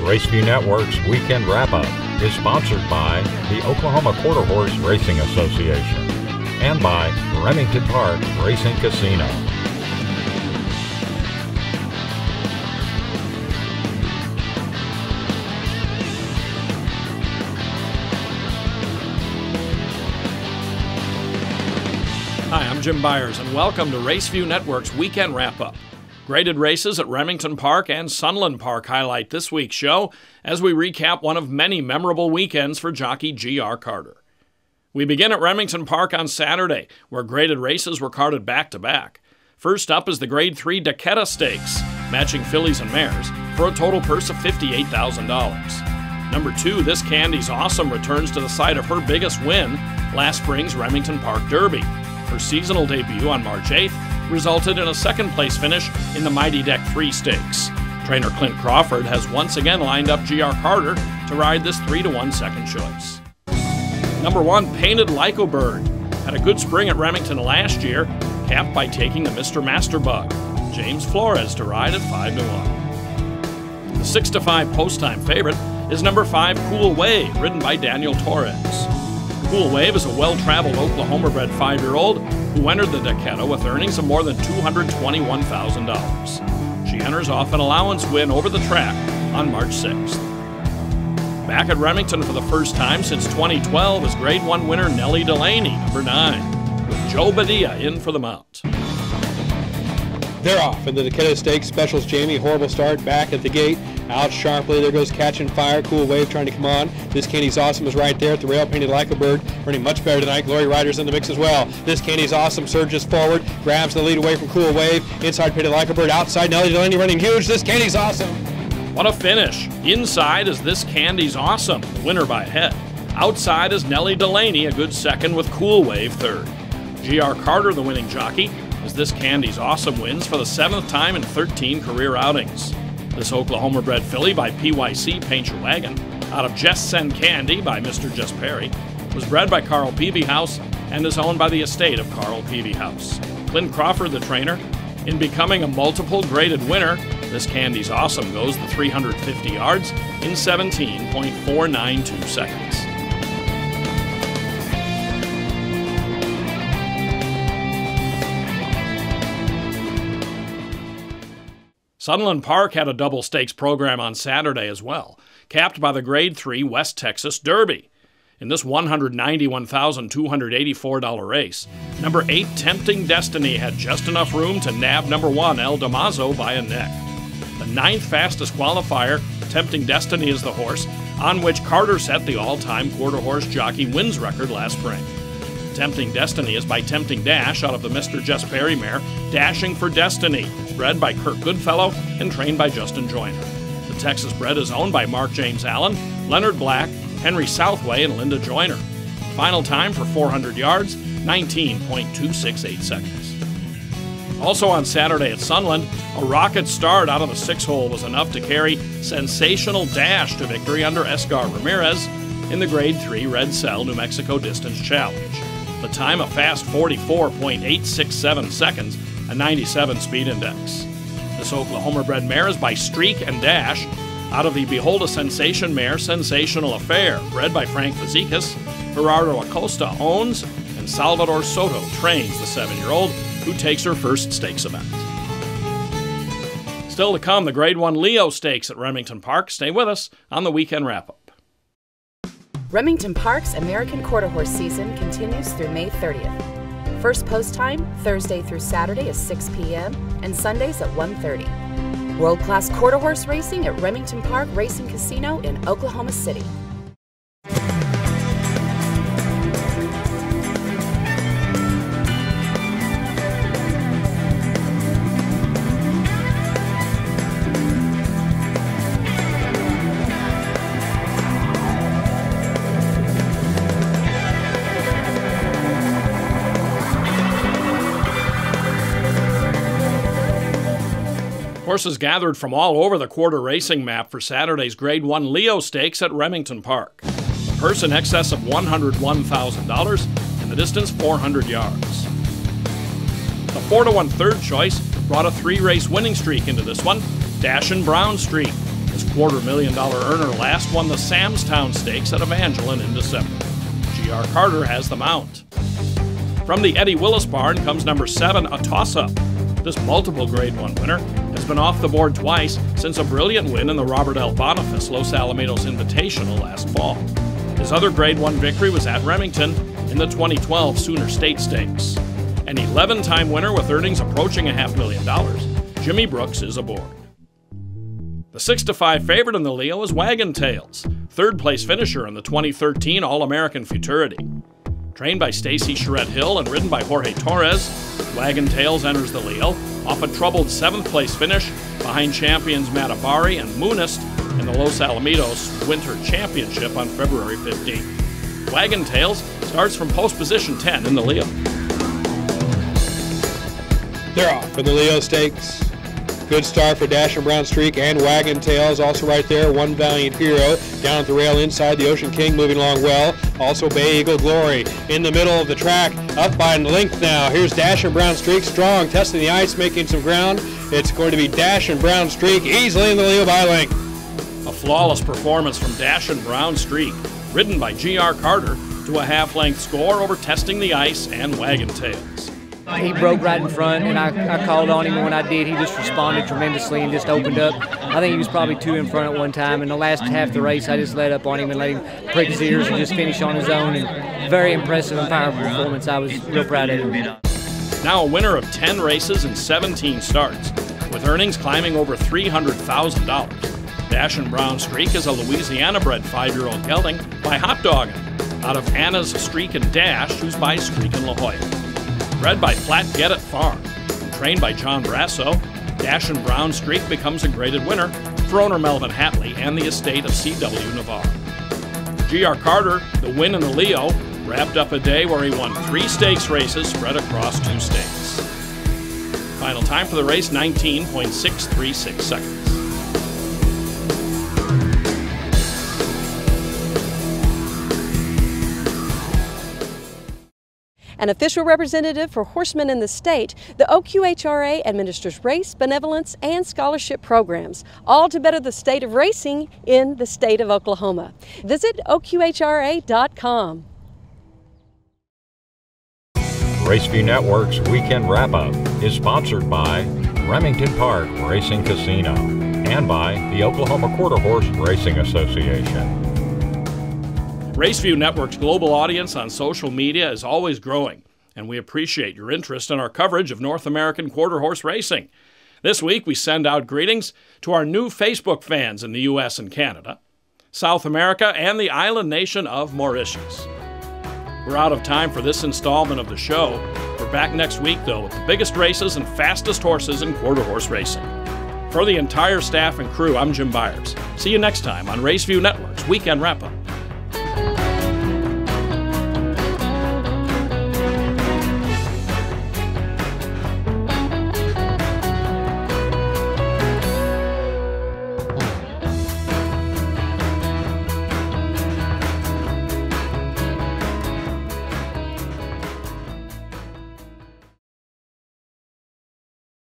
Raceview Network's Weekend Wrap-Up is sponsored by the Oklahoma Quarter Horse Racing Association and by Remington Park Racing Casino. Hi, I'm Jim Byers, and welcome to Raceview Network's Weekend Wrap-Up. Graded races at Remington Park and Sunland Park highlight this week's show as we recap one of many memorable weekends for jockey G.R. Carter. We begin at Remington Park on Saturday, where graded races were carded back-to-back. First up is the Grade 3 Decketta Stakes, matching fillies and mares, for a total purse of $58,000. Number 2, This Candy's Awesome returns to the site of her biggest win, last spring's Remington Park Derby. Her seasonal debut on March 8th resulted in a second-place finish in the Mighty Deck 3 Stakes. Trainer Clint Crawford has once again lined up G.R. Carter to ride this 3-1 second choice. Number 1, Painted Like a Bird, had a good spring at Remington last year, capped by taking the Mr. Masterbug, James Flores, to ride at 5-1. The 6-5 post-time favorite is number 5, Cool Wave, ridden by Daniel Torres. Cool Wave is a well-traveled Oklahoma-bred 5-year-old who entered the Decketta with earnings of more than $221,000. She enters off an allowance win over the track on March 6th. Back at Remington for the first time since 2012 is Grade 1 winner Nellie Delaney, number 9, with Joe Badia in for the mount. They're off, and the Decketta Stakes specials Jamie. Horrible start back at the gate. Out sharply, there goes Catching Fire. Cool Wave trying to come on. This Candy's Awesome is right there at the rail, Painted Like a Bird. Running much better tonight. Glory Rider's in the mix as well. This Candy's Awesome surges forward, grabs the lead away from Cool Wave. Inside, Painted Like a Bird. Outside, Nellie Delaney running huge. This Candy's Awesome. What a finish. Inside is This Candy's Awesome, winner by a head. Outside is Nellie Delaney, a good second, with Cool Wave third. G.R. Carter, the winning jockey, as This Candy's Awesome wins for the 7th time in 13 career outings. This Oklahoma-bred filly by PYC Paint Your Wagon, out of Just Send Candy by Mr. Just Perry, was bred by Carl Peavyhouse and is owned by the estate of Carl Peavyhouse. Clint Crawford, the trainer, in becoming a multiple graded winner, This Candy's Awesome goes the 350 yards in 17.492 seconds. Sunland Park had a double stakes program on Saturday as well, capped by the Grade 3 West Texas Derby. In this $191,284 race, number 8 Tempting Destiny had just enough room to nab number 1 El Damaso by a neck. The 9th fastest qualifier, Tempting Destiny is the horse on which Carter set the all-time quarter horse jockey wins record last spring. Tempting Destiny is by Tempting Dash out of the Mr. Just Perry mare, Dashing for Destiny, bred by Kirk Goodfellow and trained by Justin Joyner. The Texas bred is owned by Mark James Allen, Leonard Black, Henry Southway, and Linda Joyner. Final time for 400 yards, 19.268 seconds. Also on Saturday at Sunland, a rocket start out of the 6-hole was enough to carry Sensational Dash to victory under Escar Ramirez in the Grade 3 Red Cell New Mexico Distance Challenge. The time a fast 44.867 seconds, a 97 speed index. This Oklahoma-bred mare is by Streak and Dash out of the Behold a Sensation mare Sensational Affair, bred by Frank Fazekas. Gerardo Acosta owns, and Salvador Soto trains the 7-year-old who takes her first stakes event. Still to come, the Grade 1 Leo Stakes at Remington Park. Stay with us on the Weekend Wrap-Up. Remington Park's American Quarter Horse season continues through May 30th. First post time, Thursday through Saturday is 6 p.m. and Sundays at 1:30. World-class quarter horse racing at Remington Park Racing Casino in Oklahoma City. Horses gathered from all over the quarter racing map for Saturday's Grade 1 Leo Stakes at Remington Park. The purse in excess of $101,000 and the distance 400 yards. The 4-1 third choice brought a 3-race winning streak into this one, Dashin' Brown Streak, as $250,000 earner last won the Samstown Stakes at Evangeline in December. G.R. Carter has the mount. From the Eddie Willis barn comes number 7, A Toss-Up. This multiple Grade 1 winner has been off the board twice since a brilliant win in the Robert L. Boniface Los Alamitos Invitational last fall. His other Grade 1 victory was at Remington in the 2012 Sooner State Stakes. An 11-time winner with earnings approaching $500,000, Jimmy Brooks is aboard. The 6-5 favorite in the Leo is Wagon Tails, third-place finisher in the 2013 All-American Futurity. Trained by Stacy Charette-Hill and ridden by Jorge Torres, Wagon Tails enters the Leo off a troubled 7th-place finish behind champions Matabari and Moonist in the Los Alamitos Winter Championship on February 15th. Wagon Tails starts from post position 10 in the Leo. They're off for the Leo Stakes. Good start for Dash and Brown Streak and Wagon Tails. Also right there, One Valiant Hero. Down at the rail inside, the Ocean King moving along well. Also Bay Eagle Glory in the middle of the track, up by length now. Here's Dash and Brown Streak, strong, testing the ice, making some ground. It's going to be Dash and Brown Streak easily in the Leo by length. A flawless performance from Dash and Brown Streak, ridden by G.R. Carter to a half-length score over Testing the Ice and Wagon Tails. He broke right in front, and I called on him, and when I did, he just responded tremendously and just opened up. I think he was probably 2 in front at one time, and the last half of the race, I just let up on him and let him prick his ears and just finish on his own. And very impressive and powerful performance. I was real proud of him. Now a winner of 10 races and 17 starts, with earnings climbing over $300,000. Dash and Brown Streak is a Louisiana-bred 5-year-old gelding by Hot Doggin, out of Anna's Streak and Dash, who's by Streak and La Jolla. Bred by Flat Get-It Farm and trained by John Brasso, Dash and Brown Streak becomes a graded winner for owner Melvin Hatley and the estate of C.W. Navarro. G.R. Carter, the win in the Leo, wrapped up a day where he won 3 stakes races spread across 2 states. Final time for the race, 19.636 seconds. An official representative for horsemen in the state, the OQHRA administers race, benevolence, and scholarship programs, all to better the state of racing in the state of Oklahoma. Visit OQHRA.com. Raceview Network's Weekend Wrap-Up is sponsored by Remington Park Racing Casino and by the Oklahoma Quarter Horse Racing Association. Raceview Network's global audience on social media is always growing, and we appreciate your interest in our coverage of North American quarter horse racing. This week, we send out greetings to our new Facebook fans in the U.S. and Canada, South America, and the island nation of Mauritius. We're out of time for this installment of the show. We're back next week, though, with the biggest races and fastest horses in quarter horse racing. For the entire staff and crew, I'm Jim Byers. See you next time on Raceview Network's Weekend Wrap-Up.